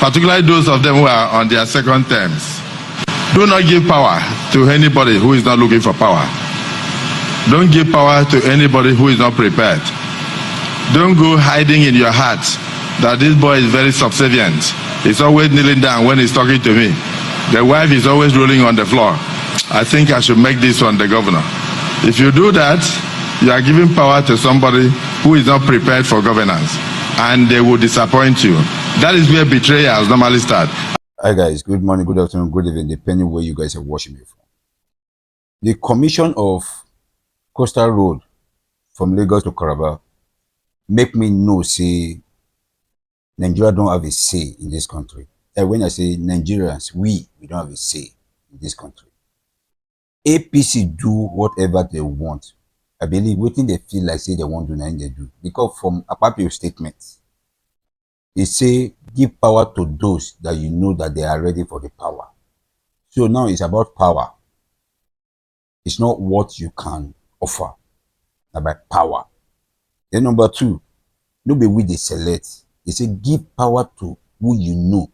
particularly those of them who are on their second terms. Do not give power to anybody who is not looking for power. Don't give power to anybody who is not prepared. Don't go hiding in your heart that this boy is very subservient. He's always kneeling down when he's talking to me. The wife is always rolling on the floor. I think I should make this one the governor. If you do that, you are giving power to somebody who is not prepared for governance, and they will disappoint you. That is where betrayals normally start. Hi guys, good morning, good afternoon, good evening, depending where you guys are watching me from. The Commission of Coastal Road from Lagos to Calabar make me know, say, Nigeria don't have a say in this country. And when I say Nigerians, we don't have a say in this country. APC do whatever they want. I believe waiting they feel like say they won't do nothing they do. Because from Akpabio statement, he say give power to those that you know that they are ready for the power. So now it's about power. It's not what you can offer, about power. Then number two, no be we they select. They say give power to who you know.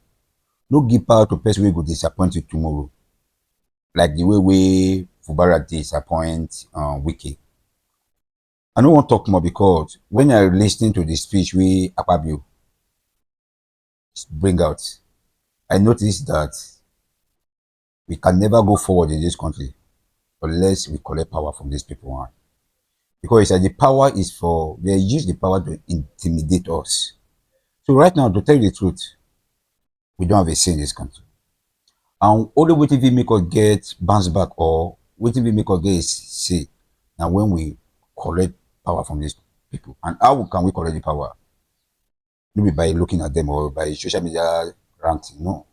No give power to person who go disappoint you tomorrow. Like the way Fubara disappoint Wiki. I don't want to talk more because when I listening to the speech we Akpabio bring out, I noticed that we can never go forward in this country unless we collect power from these people. Because the power is for, they use the power to intimidate us. So right now, to tell you the truth, we don't have a say in this country. And only way we make us get bounce back or what we make us get say now when we collect power from these people. And how can we collect the power? Maybe by looking at them or by social media ranting. No.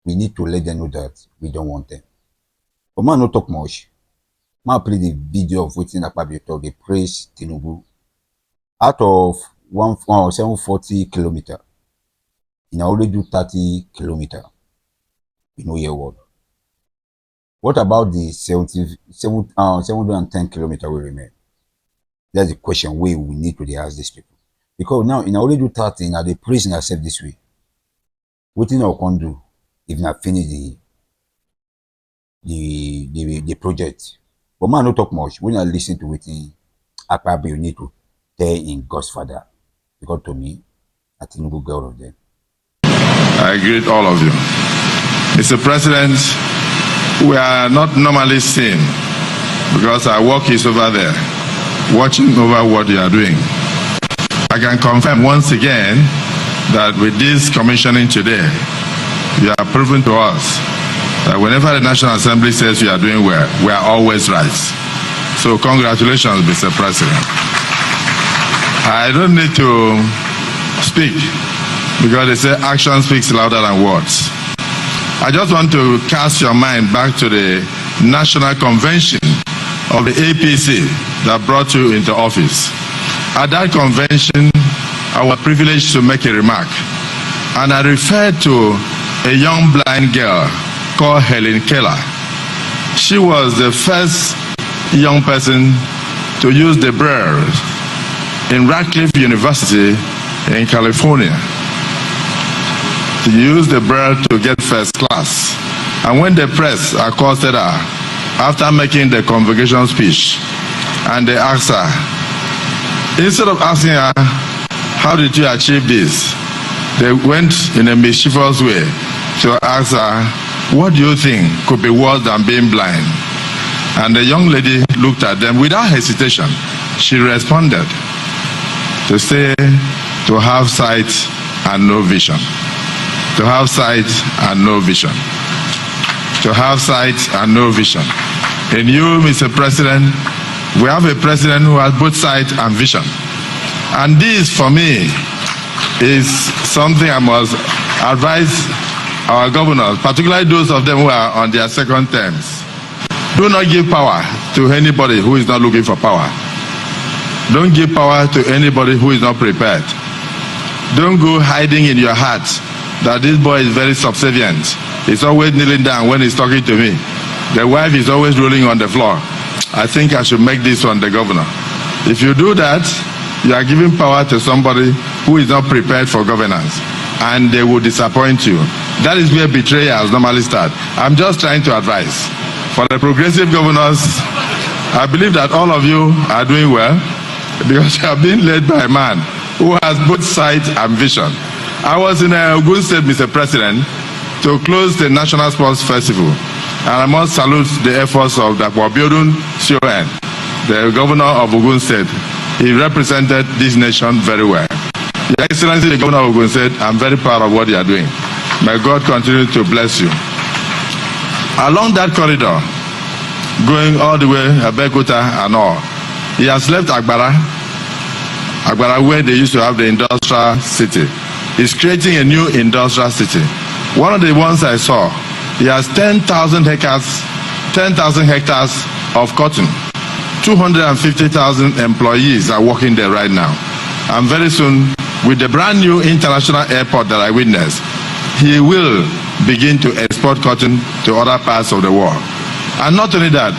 We need to let them know that we don't want them. But man, not talk much. Man, play the video of waiting Akpabio talk. They praise Tinubu out of 740 kilometers. He already do 30 kilometers. We know your word. What about the 710 kilometers we remain? That's the question we need to ask these people. Because now, in already do 30, now they praise themselves this way. What thing I can do if I finish the project? But man, not talk much. When I listen to it, Akpabio, you need to tell in God's Father. Because to me, I think we'll get all of them. I greet all of you. Mr. President, we are not normally seen because our work is over there, watching over what you are doing. I can confirm once again that with this commissioning today, you are proving to us that whenever the National Assembly says we are doing well, we are always right. So congratulations, Mr. President. I don't need to speak because they say action speaks louder than words. I just want to cast your mind back to the National Convention of the APC that brought you into office. At that convention, I was privileged to make a remark, and I referred to a young blind girl called Helen Keller. She was the first young person to use the braille in Radcliffe University in California. To use the braille to get first class. And when the press accosted her after making the convocation speech, and they asked her, instead of asking her, how did you achieve this? They went in a mischievous way to ask her, what do you think could be worse than being blind? And the young lady looked at them without hesitation. She responded to say, to have sight and no vision. To have sight and no vision. To have sight and no vision. In you, Mr. President, we have a president who has both sight and vision. And this, for me, is something I must advise our governors, particularly those of them who are on their second terms. Do not give power to anybody who is not looking for power. Don't give power to anybody who is not prepared. Don't go hiding in your heart that this boy is very subservient. He's always kneeling down when he's talking to me. The wife is always rolling on the floor. I think I should make this one the governor. If you do that, you are giving power to somebody who is not prepared for governance, and they will disappoint you. That is where betrayals normally start. I'm just trying to advise. For the progressive governors, I believe that all of you are doing well because you are being led by a man who has both sight and vision. I was in Ogun State, Mr. President, to close the National Sports Festival. And I must salute the efforts of Akpabio, the governor of Ogun State. He represented this nation very well. Your Excellency, the governor of Ogun State, I'm very proud of what you are doing. May God continue to bless you. Along that corridor, going all the way Abeokuta and all, he has left Agbara where they used to have the industrial city. He's creating a new industrial city. One of the ones I saw, he has 10,000 hectares of cotton. 250,000 employees are working there right now. And very soon, with the brand new international airport that I witnessed, he will begin to export cotton to other parts of the world. And not only that,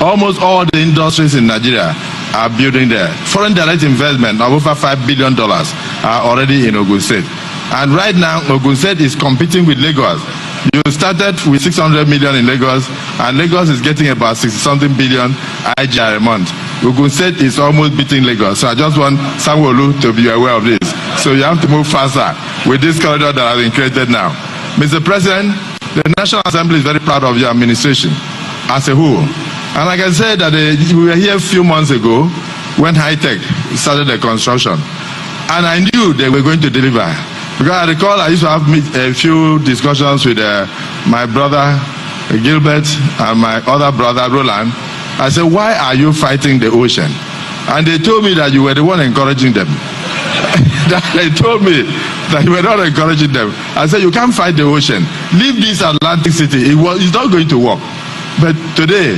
almost all the industries in Nigeria are building there. Foreign direct investment of over $5 billion are already in Ogun State. And right now, Ogun State is competing with Lagos. You started with 600 million in Lagos, and Lagos is getting about 60-something billion IGR a month. Ogun State is almost beating Lagos. So I just want Sanwo-Olu to be aware of this. So you have to move faster with this corridor that has been created now. Mr. President, the National Assembly is very proud of your administration as a whole. And I can say that we were here a few months ago when High-Tech started the construction. And I knew they were going to deliver. Because I recall I used to have a few discussions with my brother Gilbert and my other brother Roland. I said, why are you fighting the ocean? And they told me that you were the one encouraging them. They told me that you were not encouraging them. I said, you can't fight the ocean. Leave this Atlantic City. It's not going to work. But today,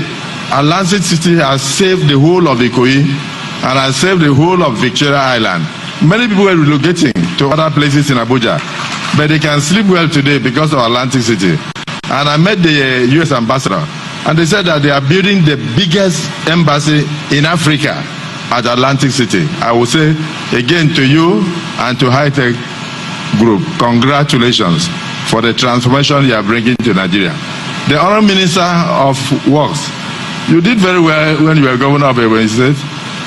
Atlantic City has saved the whole of Ikoyi and has saved the whole of Victoria Island. Many people were relocating to other places in Abuja, but they can sleep well today because of Atlantic City. And I met the U.S. ambassador, and they said that they are building the biggest embassy in Africa at Atlantic City. I will say again to you and to High-Tech Group, congratulations for the transformation you are bringing to Nigeria. The Honorable Minister of Works, you did very well when you were governor of Ebonyi State.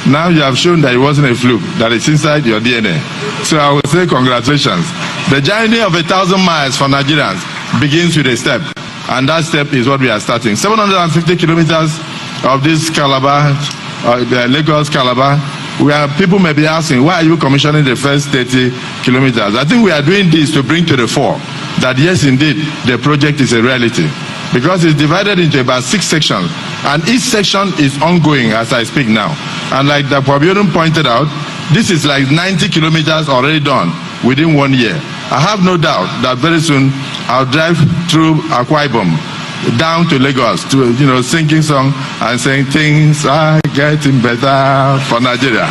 Now you have shown that it wasn't a fluke, that it's inside your DNA. So I will say congratulations. The journey of 1,000 miles for Nigerians begins with a step. And that step is what we are starting. 750 kilometers of this Calabar, Lagos-Calabar, where people may be asking, why are you commissioning the first 30 kilometers? I think we are doing this to bring to the fore that yes, indeed, the project is a reality. Because it's divided into about 6 sections, and each section is ongoing as I speak now. And like the Akpabio pointed out, this is like 90 kilometers already done within 1 year. I have no doubt that very soon I'll drive through Akpabio down to Lagos to, singing song and saying things are getting better for Nigeria.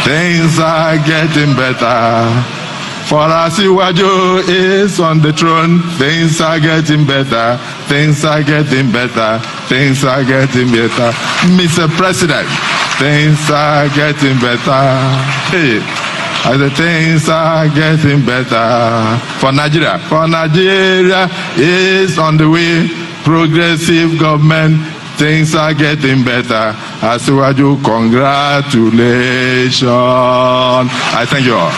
Things are getting better. For Asiwaju is on the throne, things are getting better, things are getting better, things are getting better. Mr. President, things are getting better. Hey, the things are getting better. For Nigeria is on the way, progressive government, things are getting better. Asiwaju, congratulations. I thank you all.